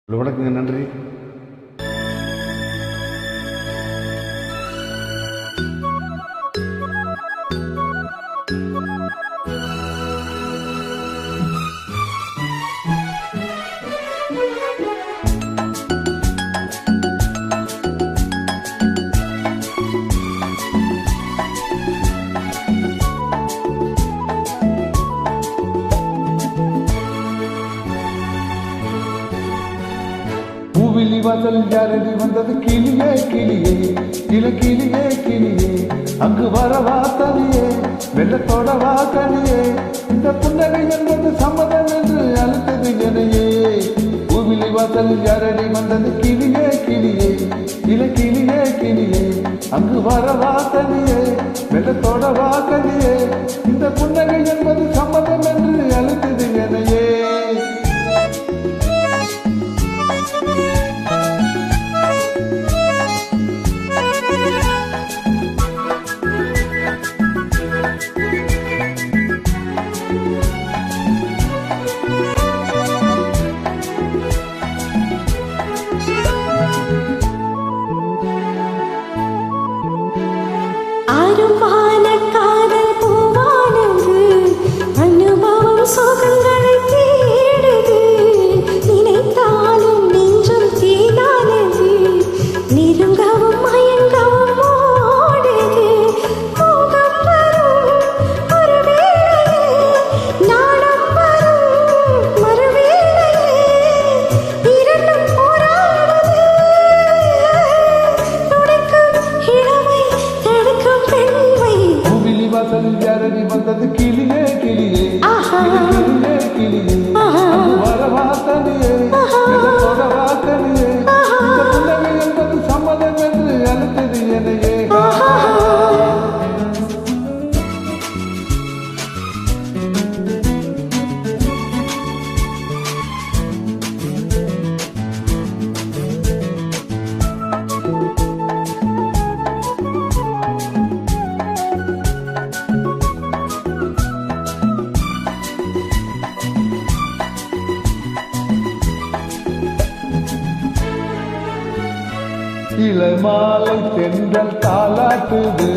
வணக்கங்க, நன்றி. பூவிலி வாசல் யாரடி வந்தது கிளியே கிளியே, இல கிளியே கிளியே, அங்கு வரவா தனியே, வெள்ளத்தோடவா கனியே, இந்த புன்னகை என்பது சம்மதம் என்று அழுத்தது எனையே. பூவிலி வாசல் யாரடி வந்தது கிளியே கிளியே, இல கிளியே கிளியே, அங்கு வரவா தனியே, வெள்ளத்தோடவா கனியே, இந்த புன்னகை என்பது சம்மதம் என்று அழுத்தது எனையே. யாரடி வந்தது கிளியே கிளியே, கிளியே கிளியே, அங்கு வரவா தனியே, தொடவா கனியே, இந்த புன்னகை என்பது சம்மதம் என்று அழுத்தது எனையே. இளமாலை தென்றல் தாளாட்டுது,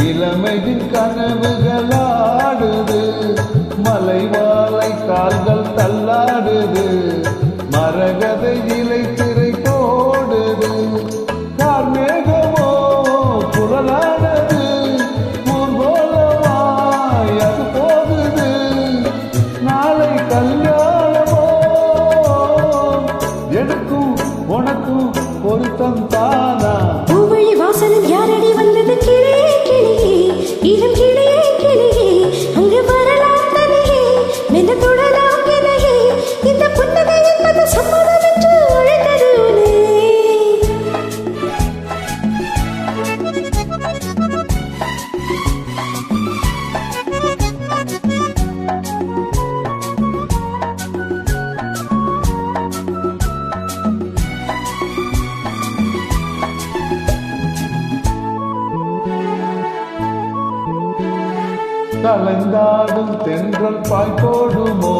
இளமையின் கனவுகள் ஆடுது, மலைவாழை கால்கள் தள்ளாடுது, மரகத இலை திரை போடுது, கார்மேகமோ குரலானது, ஊர்வலமாய் அது போகுது, நாளை கல்யாணமோ எனக்கும் உனக்கும் பொருத்தம் தானா. பூவழி வாசலில் யாரடி வந்தது கிளியே கிளியே, இளம் கிளியே கிளியே, அங்கு வரலாம் தனியே, மெல்ல தொடலாம் எனையே, இந்த புன்னகை என்பது சம்மதம் என்று அழைத்தது உன்னை. கலந்தாடும் தென்றல் பாய் போடுமோ,